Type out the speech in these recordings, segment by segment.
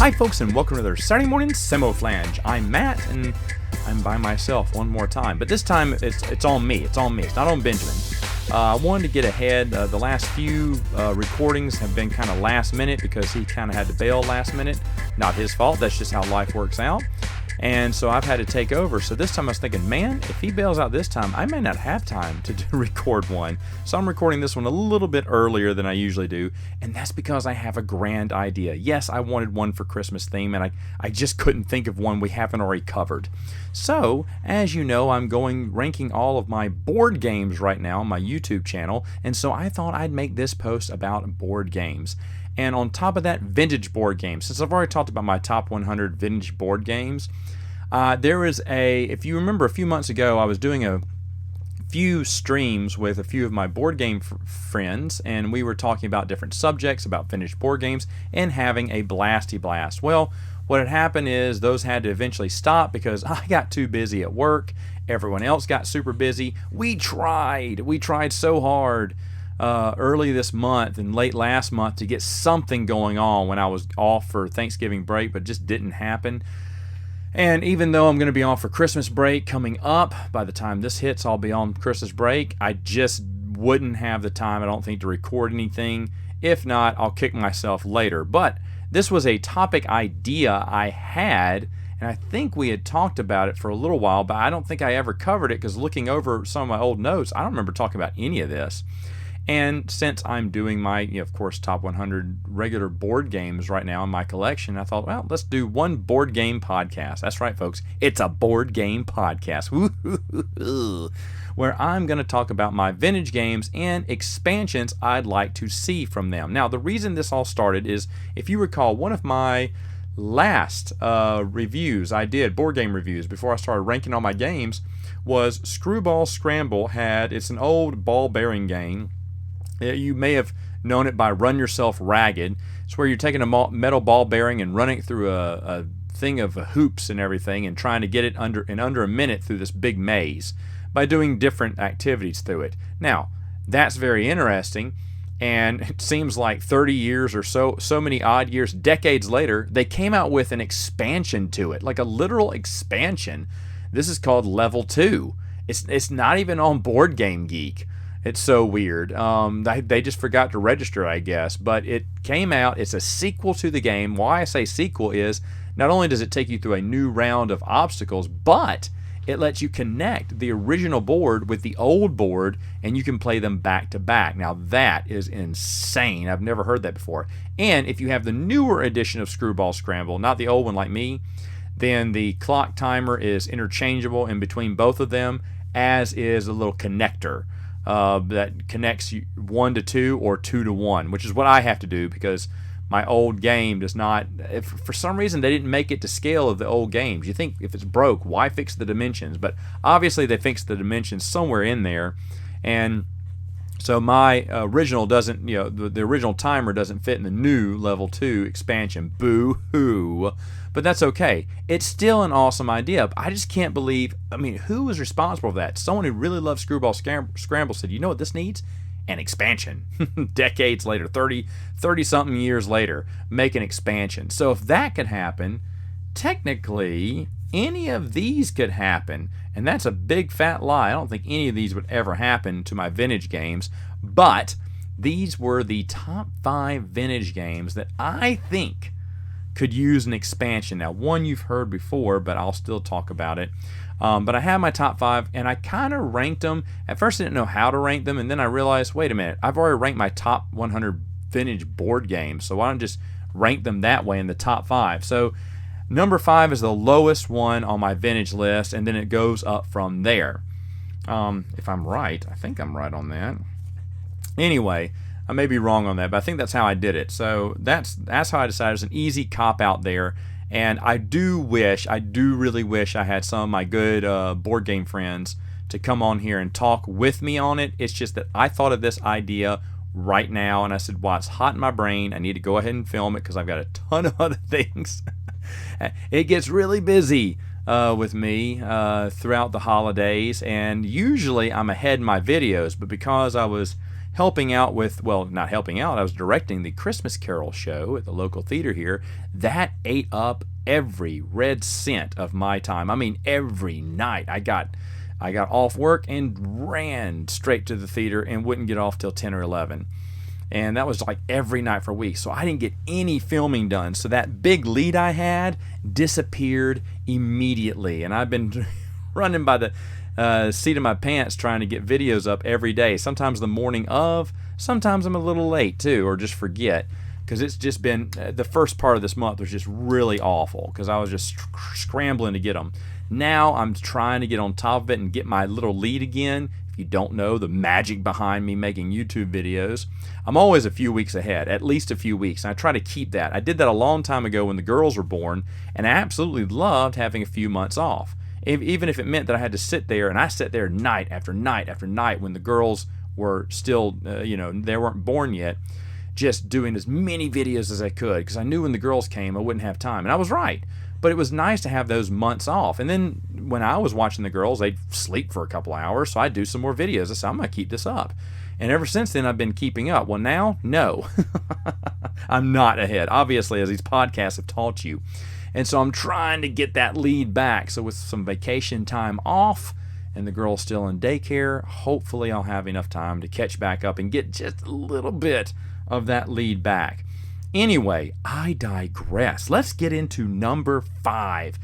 Hi folks, and welcome to another Saturday morning Samoflange. I'm Matt, and I'm by myself one more time, but this time it's on me. It's on me. It's not on Benjamin. I wanted to get ahead. The last few recordings have been kind of last minute because he kind of had to bail last minute. Not his fault. That's just how life works out. And so I've had to take over. So this time I was thinking, man, if he bails out this time, I may not have time to record one. So I'm recording this one a little bit earlier than I usually do. And that's because I have a grand idea. Yes, I wanted one for Christmas theme, and I just couldn't think of one we haven't already covered. So, as you know, I'm ranking all of my board games right now on my YouTube channel. And so I thought I'd make this post about board games. And on top of that, vintage board games. Since I've already talked about my top 100 vintage board games, there is if you remember a few months ago, I was doing a few streams with a few of my board game friends, and we were talking about different subjects, about vintage board games, and having a blasty blast. Well, what had happened is those had to eventually stop because I got too busy at work. Everyone else got super busy. We tried so hard early this month and late last month to get something going on when I was off for Thanksgiving break, but it just didn't happen. And even though I'm going to be off for Christmas break coming up, by the time this hits, I'll be on Christmas break. I just wouldn't have the time, I don't think, to record anything. If not, I'll kick myself later. But this was a topic idea I had, and I think we had talked about it for a little while, but I don't think I ever covered it because looking over some of my old notes, I don't remember talking about any of this. And since I'm doing my, of course, top 100 regular board games right now in my collection, I thought, well, let's do one board game podcast. That's right, folks. It's a board game podcast. Where I'm going to talk about my vintage games and expansions I'd like to see from them. Now, the reason this all started is, if you recall, one of my last reviews I did, board game reviews, before I started ranking all my games, was Screwball Scramble. It's an old ball bearing game. You may have known it by Run Yourself Ragged. It's where you're taking a metal ball bearing and running it through a thing of hoops and everything and trying to get it under a minute through this big maze by doing different activities through it. Now, that's very interesting, and it seems like 30 years or so many odd years, decades later, they came out with an expansion to it, like a literal expansion. This is called Level 2. It's not even on Board Game Geek. It's so weird. They just forgot to register, I guess. But it came out. It's a sequel to the game. Why I say sequel is not only does it take you through a new round of obstacles, but it lets you connect the original board with the old board, and you can play them back to back. Now, that is insane. I've never heard that before. And if you have the newer edition of Screwball Scramble, not the old one like me, then the clock timer is interchangeable in between both of them, as is a little connector that connects 1 to 2 or 2 to 1, which is what I have to do because my old game does not. If for some reason they didn't make it to scale of the old games. You think if it's broke, why fix the dimensions? But obviously they fixed the dimensions somewhere in there, and so my original doesn't. The original timer doesn't fit in the new Level 2 expansion. Boo hoo. But that's okay. It's still an awesome idea. I just can't believe, who was responsible for that? Someone who really loved Screwball Scramble said, you know what this needs? An expansion. Decades later, 30-something years later, make an expansion. So if that could happen, technically, any of these could happen. And that's a big fat lie. I don't think any of these would ever happen to my vintage games. But these were the top 5 vintage games that I think could use an expansion. Now, one you've heard before, but I'll still talk about it. But I have my top 5, and I kind of ranked them. At first, I didn't know how to rank them, and then I realized, wait a minute, I've already ranked my top 100 vintage board games, so why don't I just rank them that way in the top 5? So, number 5 is the lowest one on my vintage list, and then it goes up from there. If I'm right, I think I'm right on that. Anyway, I may be wrong on that, but I think that's how I did it. So that's how I decided. It's an easy cop out there, and I do really wish I had some of my good board game friends to come on here and talk with me on it. It's just that I thought of this idea right now, and I said, well, it's hot in my brain. I need to go ahead and film it because I've got a ton of other things. It gets really busy with me throughout the holidays, and usually I'm ahead in my videos, but because I was helping out with, well, not helping out, I was directing the Christmas Carol show at the local theater here. That ate up every red cent of my time. I mean, every night I got off work and ran straight to the theater and wouldn't get off till 10 or 11. And that was like every night for weeks. So I didn't get any filming done. So that big lead I had disappeared immediately. And I've been running by the seat of my pants trying to get videos up every day. Sometimes the morning of, sometimes I'm a little late too, or just forget. Because it's just been, the first part of this month was just really awful because I was just scrambling to get them. Now I'm trying to get on top of it and get my little lead again. If you don't know the magic behind me making YouTube videos, I'm always a few weeks ahead, at least a few weeks, and I try to keep that. I did that a long time ago when the girls were born, and I absolutely loved having a few months off. Even if it meant that I had to sit there, and I sat there night after night after night when the girls were still, they weren't born yet, just doing as many videos as I could, because I knew when the girls came I wouldn't have time, and I was right. But it was nice to have those months off. And then when I was watching the girls, they'd sleep for a couple hours, so I'd do some more videos. I said, I'm going to keep this up. And ever since then, I've been keeping up. Well, now, no. I'm not ahead, obviously, as these podcasts have taught you. And so I'm trying to get that lead back. So with some vacation time off and the girls still in daycare, hopefully I'll have enough time to catch back up and get just a little bit of that lead back. Anyway, I digress. Let's get into number 5.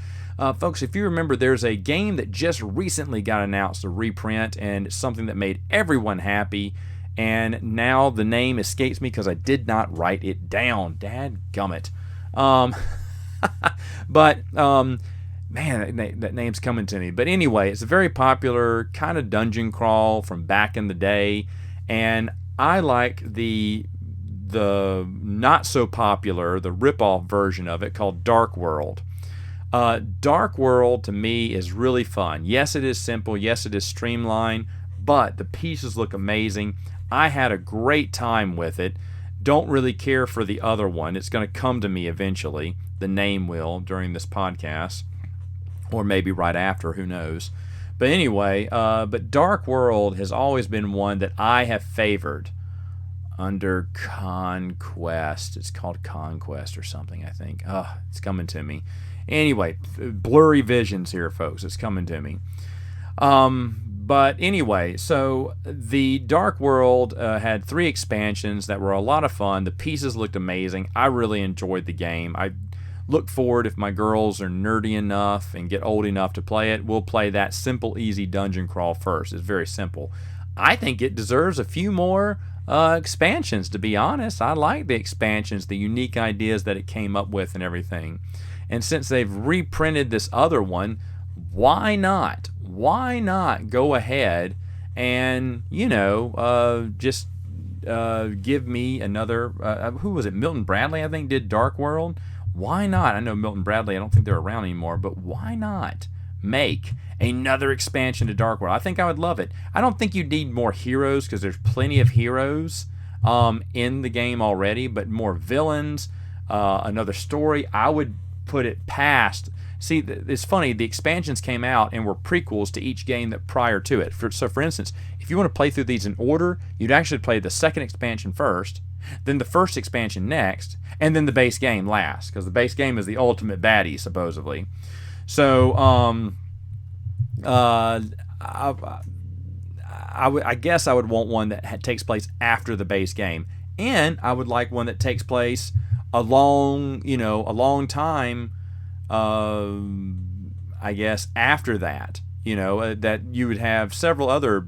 Folks, if you remember, there's a game that just recently got announced, a reprint, and it's something that made everyone happy. And now the name escapes me because I did not write it down. Dadgummit. Man, that name's coming to me. But anyway, it's a very popular kind of dungeon crawl from back in the day. And I like the not so popular, the rip-off version of it called Dark World. Dark World to me is really fun. Yes, it is simple. Yes, it is streamlined, but the pieces look amazing. I had a great time with it. Don't really care for the other one. It's going to come to me eventually. The name will during this podcast, or maybe right after, who knows. But anyway, but Dark World has always been one that I have favored under Conquest. It's called Conquest or something, I think. It's coming to me. Anyway, blurry visions here, folks. It's coming to me. But anyway, so the Dark World had 3 expansions that were a lot of fun. The pieces looked amazing. I really enjoyed the game. I look forward, if my girls are nerdy enough and get old enough to play it, we'll play that simple, easy dungeon crawl first. It's very simple. I think it deserves a few more expansions, to be honest. I like the expansions, the unique ideas that it came up with and everything. And since they've reprinted this other one, why not? Why not go ahead and, just give me another, who was it? Milton Bradley, I think, did Dark World. Why not? I know Milton Bradley, I don't think they're around anymore, but why not make another expansion to Dark World? I think I would love it. I don't think you need more heroes because there's plenty of heroes in the game already, but more villains, another story. I would put it past. See, it's funny, the expansions came out and were prequels to each game that prior to it. So for instance, if you want to play through these in order, you'd actually play the second expansion first, then the first expansion next, and then the base game last, because the base game is the ultimate baddie, supposedly. So, I guess I would want one that takes place after the base game, and I would like one that takes place a long time, I guess, after that. That you would have several other,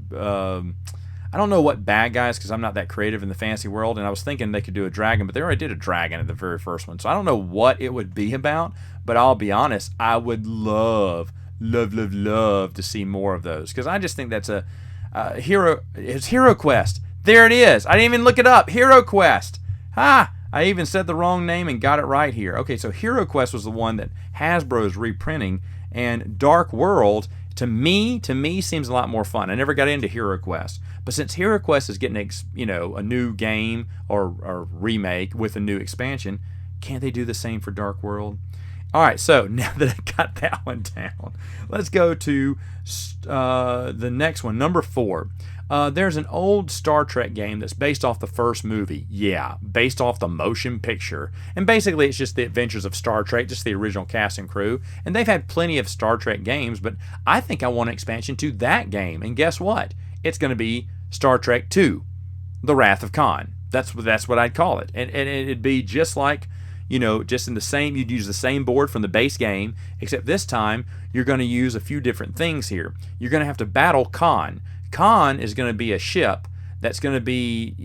I don't know what bad guys, because I'm not that creative in the fantasy world, and I was thinking they could do a dragon, but they already did a dragon in the very first one, so I don't know what it would be about, but I'll be honest, I would love to see more of those, because I just think that's it's Hero Quest. There it is. I didn't even look it up. Hero Quest. I even said the wrong name and got it right here. Okay, so Hero Quest was the one that Hasbro is reprinting, and Dark World, to me seems a lot more fun. I never got into Hero Quest, but since Hero Quest is getting a new game or remake with a new expansion, can't they do the same for Dark World? All right, so now that I got that one down, let's go to the next one, number 4. There's an old Star Trek game that's based off the first movie. Yeah, based off the motion picture. And basically, it's just the adventures of Star Trek, just the original cast and crew. And they've had plenty of Star Trek games, but I think I want an expansion to that game. And guess what? It's going to be Star Trek 2, The Wrath of Khan. That's what I'd call it. And it'd be just like, just in the same, you'd use the same board from the base game, except this time you're going to use a few different things here. You're going to have to battle Khan. Khan is going to be a ship that's going to be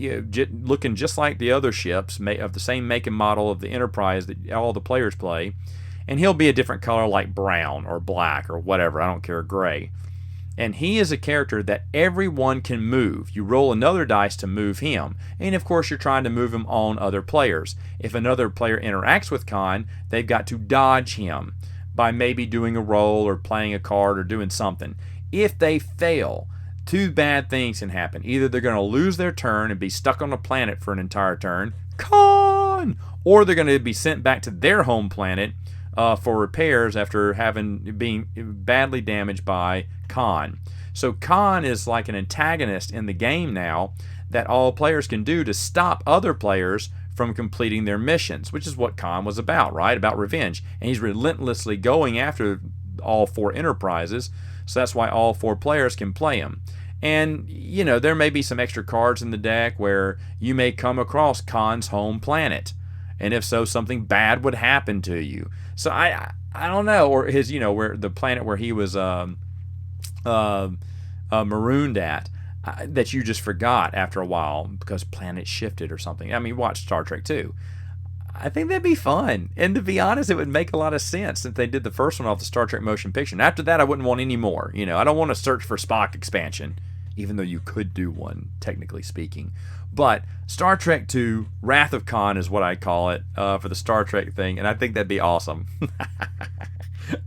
looking just like the other ships of the same make and model of the Enterprise that all the players play, and he'll be a different color like brown or black or whatever, I don't care, gray. And he is a character that everyone can move. You roll another dice to move him, and of course you're trying to move him on other players. If another player interacts with Khan, they've got to dodge him by maybe doing a roll or playing a card or doing something. If they fail, two bad things can happen. Either they're going to lose their turn and be stuck on the planet for an entire turn, Khan, or they're going to be sent back to their home planet for repairs after being badly damaged by Khan. So Khan is like an antagonist in the game now that all players can do to stop other players from completing their missions, which is what Khan was about, right? About revenge. And he's relentlessly going after all four Enterprises, so that's why all four players can play him. And, there may be some extra cards in the deck where you may come across Khan's home planet. And if so, something bad would happen to you. So I don't know. Or his, where the planet where he was marooned at, that you just forgot after a while because planets shifted or something. I mean, watch Star Trek 2. I think that'd be fun. And to be honest, it would make a lot of sense since they did the first one off the Star Trek motion picture. And after that, I wouldn't want any more. I don't want to search for Spock expansion, even though you could do one, technically speaking. But Star Trek 2, Wrath of Khan is what I call it for the Star Trek thing, and I think that'd be awesome.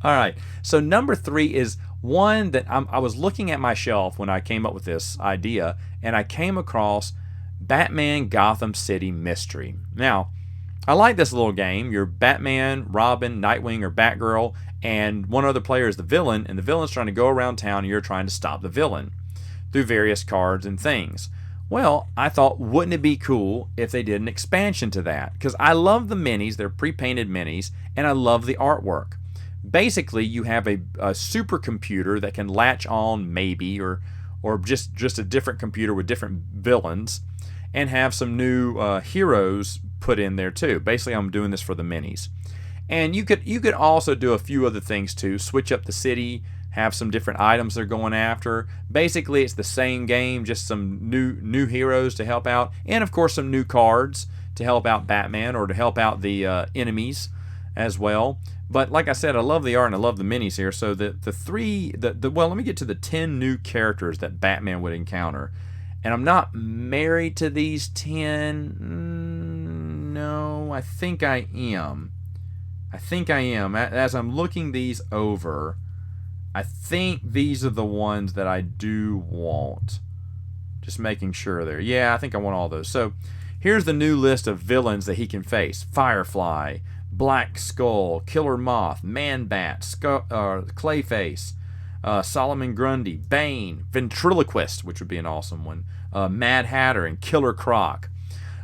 All right, so number 3 is one that I was looking at my shelf when I came up with this idea, and I came across Batman Gotham City Mystery. Now, I like this little game. You're Batman, Robin, Nightwing, or Batgirl, and one other player is the villain, and the villain's trying to go around town, and you're trying to stop the villain through various cards and things. Well, I thought, wouldn't it be cool if they did an expansion to that? Because I love the minis, they're pre-painted minis, and I love the artwork. Basically, you have a supercomputer that can latch on maybe, or just a different computer with different villains, and have some new heroes put in there too. Basically, I'm doing this for the minis. And you could also do a few other things too. Switch up the city, have some different items they're going after. Basically, it's the same game, just some new heroes to help out, and of course some new cards to help out Batman or to help out the enemies as well. But like I said, I love the art and I love the minis here. So well, let me get to the 10 new characters that Batman would encounter. And I'm not married to these 10. No, I think I am. As I'm looking these over, I think these are the ones that I do want. Just making sure there. Yeah, I think I want all those. So here's the new list of villains that he can face. Firefly, Black Skull, Killer Moth, Man-Bat, Clayface, Solomon Grundy, Bane, Ventriloquist, which would be an awesome one, Mad Hatter, and Killer Croc.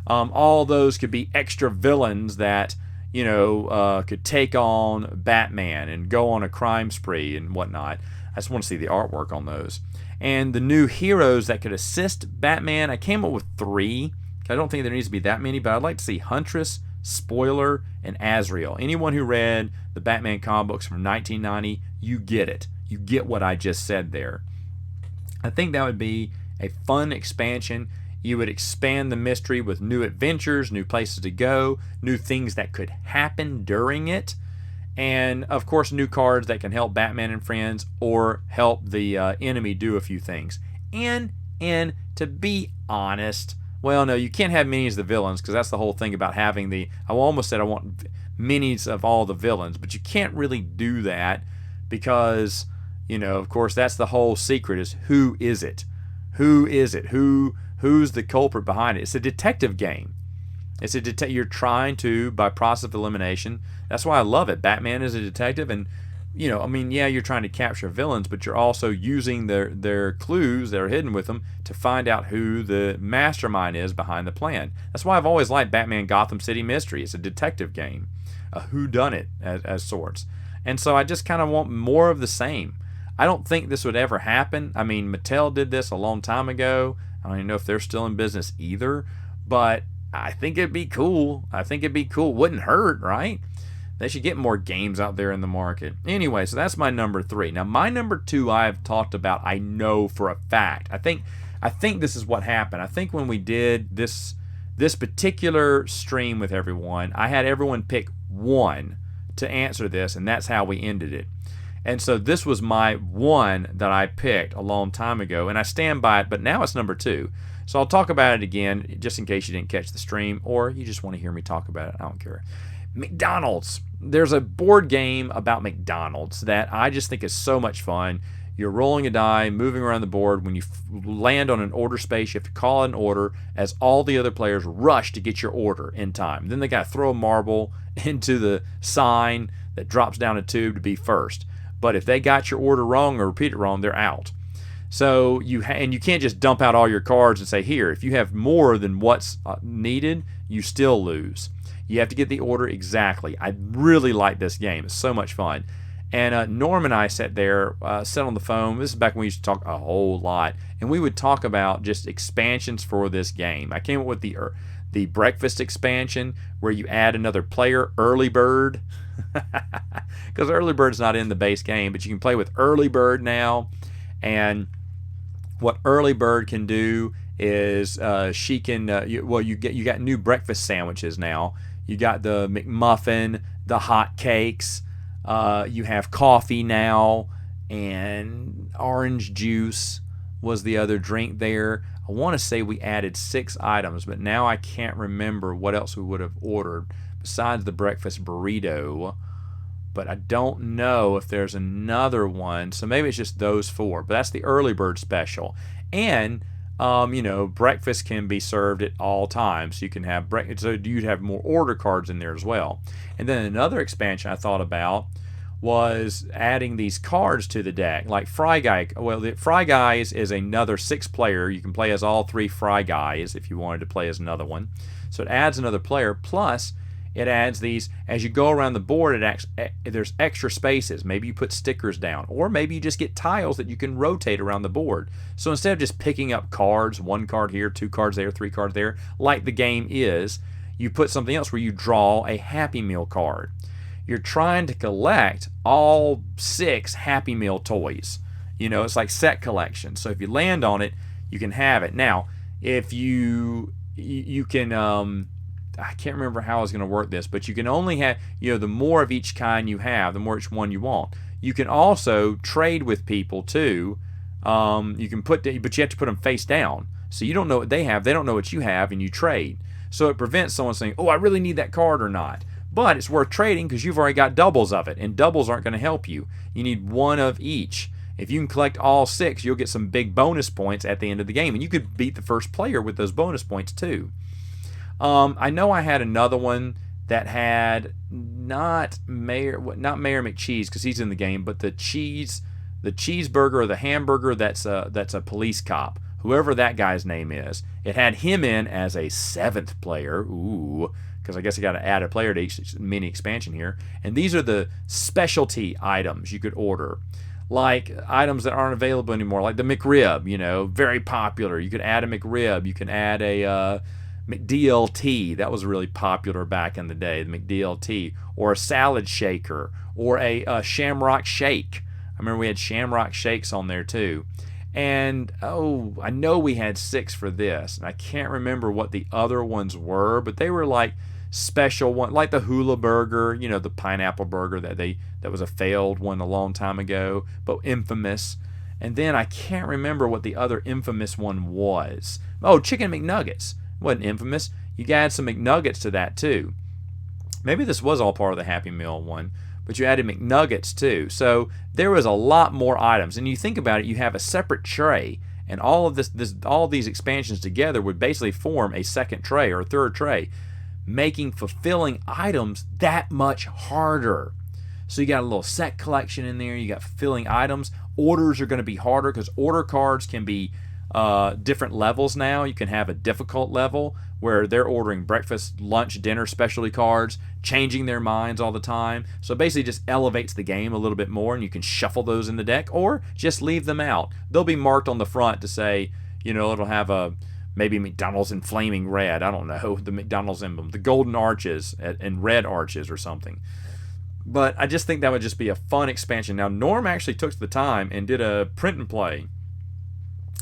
All those could be extra villains that could take on Batman and go on a crime spree and whatnot. I just want to see the artwork on those. And the new heroes that could assist Batman, I came up with 3. I don't think there needs to be that many, but I'd like to see Huntress, Spoiler, and Azrael. Anyone who read the Batman comic books from 1990, you get it. You get what I just said there. I think that would be a fun expansion. You would expand the mystery with new adventures, new places to go, new things that could happen during it, and of course new cards that can help Batman and friends or help the enemy do a few things. And to be honest, well, no, you can't have minis of the villains because that's the whole thing about having I almost said I want minis of all the villains, but you can't really do that because, of course, that's the whole secret is who is it? Who is it? Who's the culprit behind it? It's a detective game. You're trying to, by process of elimination. That's why I love it. Batman is a detective, and I mean, yeah, you're trying to capture villains, but you're also using their clues that are hidden with them to find out who the mastermind is behind the plan. That's why I've always liked Batman Gotham City Mystery. It's a detective game, a whodunit as sorts. And so I just kind of want more of the same. I don't think this would ever happen. I mean, Mattel did this a long time ago. I don't even know if they're still in business either, but I think it'd be cool. I think it'd be cool. Wouldn't hurt, right? They should get more games out there in the market. Anyway, so that's my number 3. Now, my number 2 I've talked about, I know for a fact. I think this is what happened. I think when we did this particular stream with everyone, I had everyone pick one to answer this, and that's how we ended it. And so this was my one that I picked a long time ago, and I stand by it, but now it's number 2. So I'll talk about it again, just in case you didn't catch the stream, or you just want to hear me talk about it. I don't care. McDonald's. There's a board game about McDonald's that I just think is so much fun. You're rolling a die, moving around the board. When you land on an order space, you have to call an order as all the other players rush to get your order in time. Then they got to throw a marble into the sign that drops down a tube to be first. But if they got your order wrong or repeat it wrong, they're out. So you can't just dump out all your cards and say, here, if you have more than what's needed, you still lose. You have to get the order exactly. I really like this game. It's so much fun. And Norm and I sat on the phone. This is back when we used to talk a whole lot. And we would talk about just expansions for this game. I came up with the breakfast expansion where you add another player, Early Bird. Because Early Bird's not in the base game, but you can play with Early Bird now. And what Early Bird can do is she can you got new breakfast sandwiches now. You got the McMuffin, the hot cakes, you have coffee now, and orange juice was the other drink there. I want to say we added 6 items, but now I can't remember what else we would have ordered besides the breakfast burrito. But I don't know if there's another one, so maybe it's just those 4. But that's the Early Bird special. And breakfast can be served at all times. You can have breakfast, so you'd have more order cards in there as well. And then another expansion I thought about was adding these cards to the deck, like Fry Guy. Well, the Fry Guys is another 6-player. You can play as all 3 Fry Guys if you wanted to play as another one. So it adds another player, plus it adds these, as you go around the board, there's extra spaces. Maybe you put stickers down, or maybe you just get tiles that you can rotate around the board. So instead of just picking up cards, 1 card here, 2 cards there, 3 cards there, like the game is, you put something else where you draw a Happy Meal card. You're trying to collect all 6 Happy Meal toys. It's like set collection. So if you land on it, you can have it. Now, if you can... I can't remember how I was going to work this, but you can only have, the more of each kind you have, the more each one you want. You can also trade with people too. You can but you have to put them face down. So you don't know what they have, they don't know what you have, and you trade. So it prevents someone saying, oh, I really need that card or not. But it's worth trading because you've already got doubles of it, and doubles aren't going to help you. You need 1 of each. If you can collect all 6, you'll get some big bonus points at the end of the game, and you could beat the first player with those bonus points too. I know I had another one that had not Mayor McCheese because he's in the game, but the cheeseburger or the hamburger that's a police cop, whoever that guy's name is. It had him in as a 7th player. Ooh, because I guess I got to add a player to each mini expansion here. And these are the specialty items you could order, like items that aren't available anymore, like the McRib. Very popular. You could add a McRib. You can add a McDLT, that was really popular back in the day, the McDLT, or a salad shaker, or a shamrock shake. I remember we had shamrock shakes on there too. And I know we had 6 for this, and I can't remember what the other ones were, but they were like special one, like the hula burger, the pineapple burger that was a failed one a long time ago, but infamous. And then I can't remember what the other infamous one was. Oh, chicken McNuggets. Wasn't infamous. You could add some McNuggets to that too. Maybe this was all part of the Happy Meal one, but you added McNuggets too. So there was a lot more items. And you think about it, you have a separate tray, and all of all of these expansions together would basically form a second tray or a third tray, making fulfilling items that much harder. So you got a little set collection in there. You got fulfilling items. Orders are going to be harder because order cards can be different levels now. You can have a difficult level where they're ordering breakfast, lunch, dinner specialty cards, changing their minds all the time. So basically just elevates the game a little bit more, and you can shuffle those in the deck or just leave them out. They'll be marked on the front to say, it'll have a maybe McDonald's in flaming red. I don't know, the McDonald's emblem, the golden arches and red arches or something. But I just think that would just be a fun expansion. Now, Norm actually took the time and did a print and play,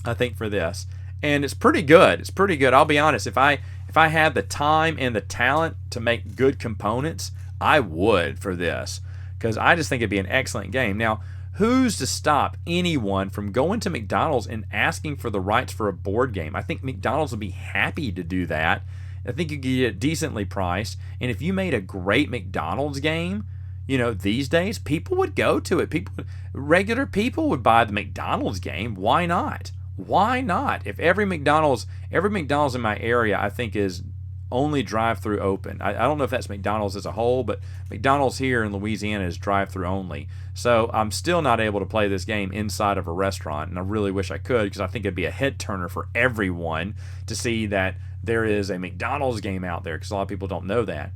I think, for this. And it's pretty good. It's pretty good. I'll be honest. If I had the time and the talent to make good components, I would for this. Because I just think it'd be an excellent game. Now, who's to stop anyone from going to McDonald's and asking for the rights for a board game? I think McDonald's would be happy to do that. I think you could get it decently priced. And if you made a great McDonald's game, these days, people would go to it. Regular people would buy the McDonald's game. Why not? Why not? If every McDonald's in my area, I think, is only drive-through open. I don't know if that's McDonald's as a whole, but McDonald's here in Louisiana is drive-through only. So I'm still not able to play this game inside of a restaurant, and I really wish I could, because I think it'd be a head-turner for everyone to see that there is a McDonald's game out there, because a lot of people don't know that.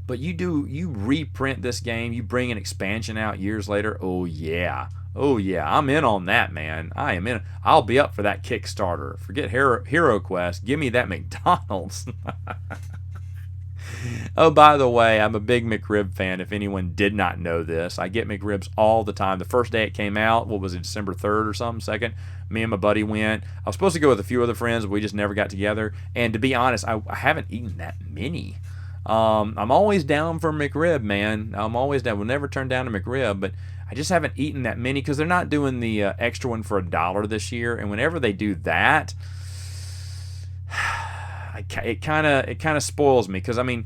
But you reprint this game, you bring an expansion out years later, oh yeah, I'm in on that, man. I am in. I'll be up for that Kickstarter. Forget Hero Quest. Give me that McDonald's. Oh, by the way, I'm a big McRib fan, if anyone did not know this. I get McRibs all the time. The first day it came out, what was it, December 3rd or something, 2nd? Me and my buddy went. I was supposed to go with a few other friends, but we just never got together. And to be honest, I haven't eaten that many. I'm always down for McRib, man. I'm always down. We'll never turn down a McRib, but I just haven't eaten that many because they're not doing the extra one for $1 this year. And whenever they do that, it kind of spoils me, because the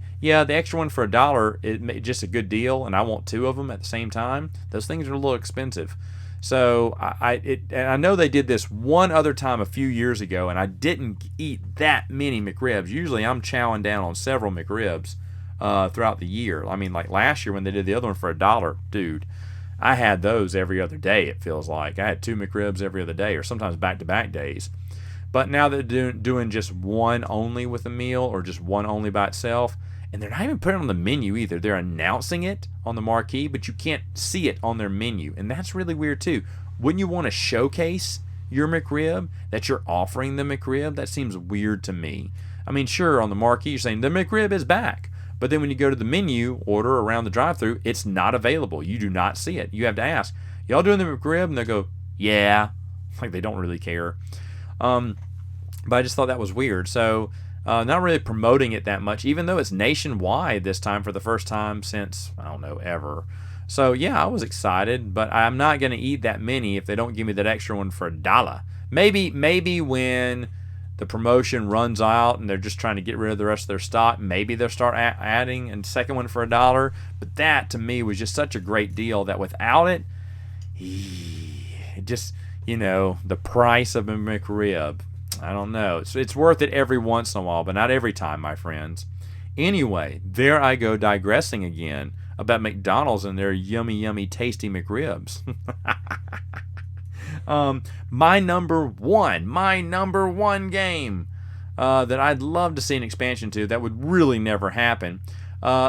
extra one for $1, it's just a good deal, and I want 2 of them at the same time. Those things are a little expensive. So and I know they did this one other time a few years ago, and I didn't eat that many McRibs. Usually I'm chowing down on several McRibs throughout the year. Like last year when they did the other one for $1, dude, I had those every other day, it feels like. I had 2 McRibs every other day, or sometimes back-to-back days. But now they're doing just one only with a meal, or just one only by itself, and they're not even putting it on the menu either. They're announcing it on the marquee, but you can't see it on their menu, and that's really weird too. Wouldn't you want to showcase your McRib, that you're offering the McRib? That seems weird to me. Sure, on the marquee you're saying the McRib is back, but then when you go to the menu order around the drive-thru, it's not available. You do not see it. You have to ask, y'all doing the McRib? And they go, yeah. Like they don't really care. But I just thought that was weird. So not really promoting it that much, even though it's nationwide this time for the first time since, I don't know, ever. So yeah, I was excited, but I'm not going to eat that many if they don't give me that extra one for $1. Maybe when the promotion runs out and they're just trying to get rid of the rest of their stock, maybe they'll start adding a second one for $1. But that to me was just such a great deal that without it, just, the price of a McRib, I don't know. It's worth it every once in a while, but not every time, my friends. Anyway, there I go digressing again about McDonald's and their yummy, yummy, tasty McRibs. My number one game that I'd love to see an expansion to, that would really never happen.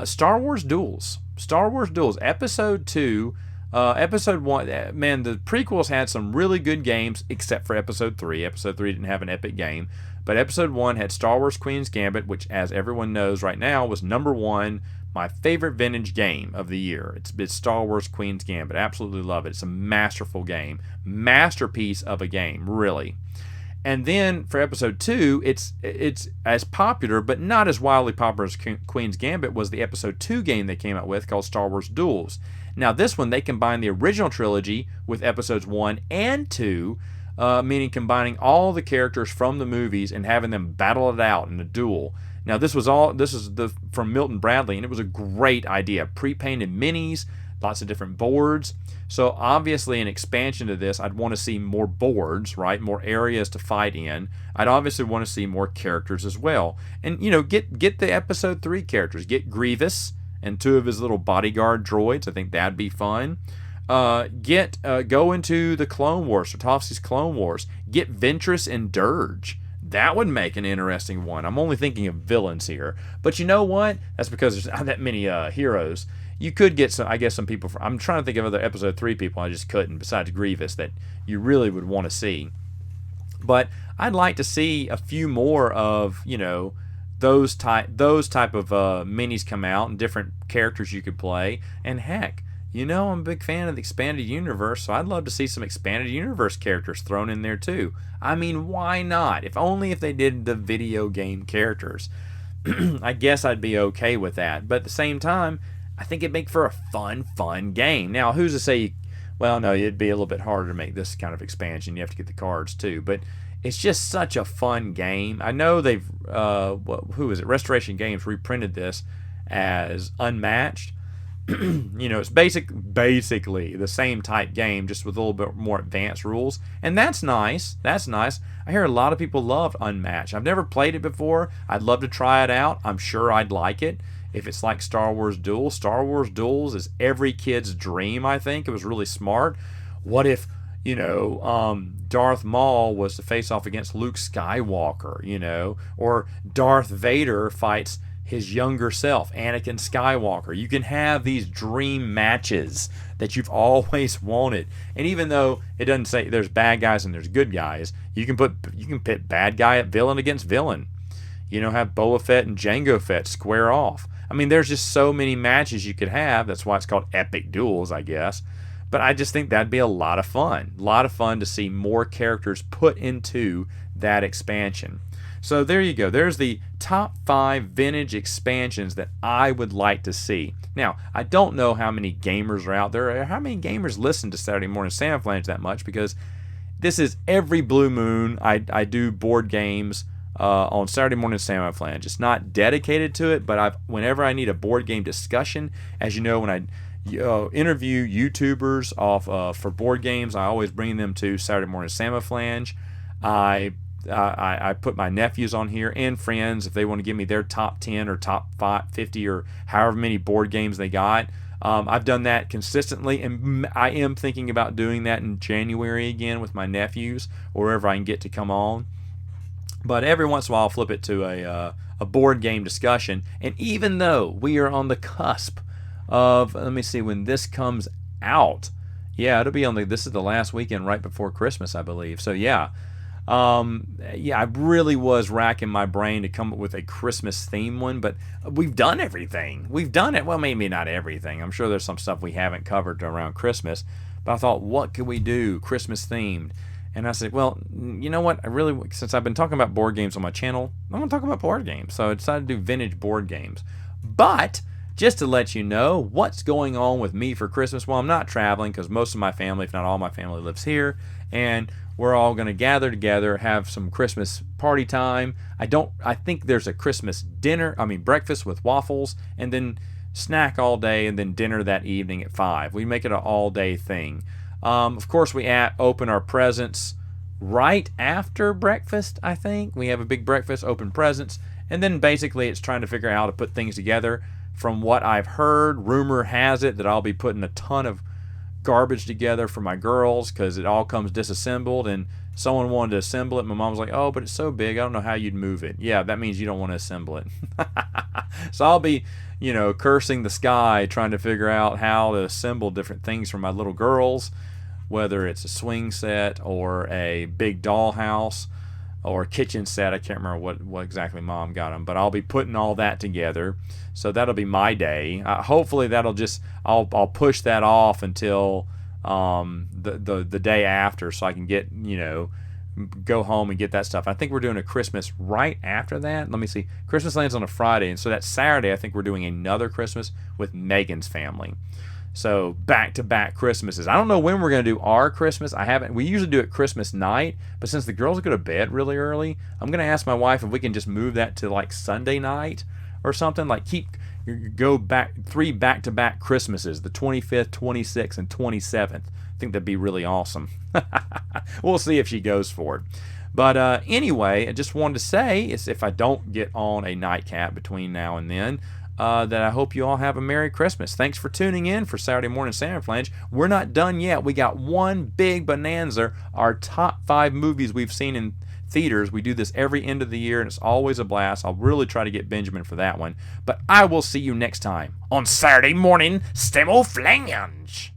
Star Wars Duels. Star Wars Duels, Episode 2. Episode 1, man, the prequels had some really good games, except for Episode 3. Episode 3 didn't have an epic game, but Episode 1 had Star Wars Queen's Gambit, which, as everyone knows right now, was number 1, my favorite vintage game of the year. It's Star Wars Queen's Gambit. Absolutely love it. It's a masterful game. Masterpiece of a game, really. And then for Episode 2, it's as popular, but not as wildly popular as Queen's Gambit was the Episode 2 game they came out with called Star Wars Duels. Now this one, they combined the original trilogy with Episodes 1 and 2, meaning combining all the characters from the movies and having them battle it out in a duel. Now this is from Milton Bradley, and it was a great idea. Pre-painted minis, lots of different boards. So obviously an expansion to this, I'd want to see more boards, right? More areas to fight in. I'd obviously want to see more characters as well. And get the Episode 3 characters. Get Grievous and 2 of his little bodyguard droids. I think that'd be fun. Go into the Clone Wars, Tartakovsky's Clone Wars. Get Ventress and Dirge. That would make an interesting one. I'm only thinking of villains here. But you know what? That's because there's not that many heroes. You could get some people. I'm trying to think of other Episode 3 people I just couldn't, besides Grievous, that you really would want to see. But I'd like to see a few more of, those type of minis come out and different characters you could play. And heck, I'm a big fan of the expanded universe, so I'd love to see some expanded universe characters thrown in there too. I mean, why not? If they did the video game characters. I guess I'd be okay with that. But at the same time, I think it'd make for a fun game. Now, who's to say well, no, it'd be a little bit harder to make this kind of expansion. You have to get the cards too. But it's just such a fun game. I know they've, who is it? Restoration Games reprinted this as Unmatched. It's basically the same type game, just with a little bit more advanced rules. And that's nice. I hear a lot of people love Unmatched. I've never played it before. I'd love to try it out. I'm sure I'd like it. If it's like Star Wars Duels is every kid's dream, I think. It was really smart. What if, Darth Maul was to face off against Luke Skywalker, or Darth Vader fights his younger self, Anakin Skywalker. You can have these dream matches that you've always wanted. And even though it doesn't say there's bad guys and there's good guys, you can pit bad guy at villain against villain. Have Boba Fett and Jango Fett square off. I mean, there's just so many matches you could have. That's why it's called Epic Duels, I guess. But I just think that'd be a lot of fun. A lot of fun to see more characters put into that expansion. So there you go. There's the top 5 vintage expansions that I would like to see. Now, I don't know how many gamers are out there, or how many gamers listen to Saturday Morning Samoflange that much, because this is every blue moon I do board games on Saturday Morning Samoflange. It's not dedicated to it, but whenever I need a board game discussion, as you know, when I interview YouTubers for board games, I always bring them to Saturday Morning Samoflange. I put my nephews on here and friends if they want to give me their top 10 or top 50 or however many board games they got. I've done that consistently, and I am thinking about doing that in January again with my nephews, or wherever I can get to come on. But every once in a while I'll flip it to a board game discussion. And even though we are on the cusp of, let me see, when this comes out, it'll be this is the last weekend right before Christmas, I believe. So I really was racking my brain to come up with a Christmas theme one, but we've done everything. We've done it. Well, maybe not everything. I'm sure there's some stuff we haven't covered around Christmas, but I thought, what could we do Christmas themed? And I said, well, you know what? Since I've been talking about board games on my channel, I'm going to talk about board games. So I decided to do vintage board games. But just to let you know what's going on with me for Christmas, well, I'm not traveling because most of my family, if not all my family, lives here. And we're all going to gather together, have some Christmas party time. I think there's a Christmas breakfast with waffles, and then snack all day, and then dinner that evening at 5. We make it an all-day thing. Of course, we open our presents right after breakfast, I think. We have a big breakfast, open presents, and then basically it's trying to figure out how to put things together. From what I've heard, rumor has it that I'll be putting a ton of garbage together for my girls because it all comes disassembled, and someone wanted to assemble it. My mom was like, oh, but it's so big, I don't know how you'd move it. Yeah, that means you don't want to assemble it. So I'll be, cursing the sky trying to figure out how to assemble different things for my little girls, whether it's a swing set or a big dollhouse or a kitchen set. I can't remember what exactly Mom got them, but I'll be putting all that together. So that'll be my day. Hopefully I'll push that off until the day after, so I can get go home and get that stuff. I think we're doing a Christmas right after that. Let me see. Christmas lands on a Friday, and so that Saturday I think we're doing another Christmas with Megan's family. So back-to-back Christmases. I don't know when we're going to do our Christmas. We usually do it Christmas night, but since the girls go to bed really early, I'm going to ask my wife if we can just move that to like Sunday night or something. Like go back 3 back-to-back Christmases, the 25th, 26th, and 27th. I think that'd be really awesome. We'll see if she goes for it. But anyway, I just wanted to say is if I don't get on a nightcap between now and then, that I hope you all have a Merry Christmas. Thanks for tuning in for Saturday Morning Samoflange. We're not done yet. We got one big bonanza, our top 5 movies we've seen in theaters. We do this every end of the year, and it's always a blast. I'll really try to get Benjamin for that one. But I will see you next time on Saturday Morning Samoflange.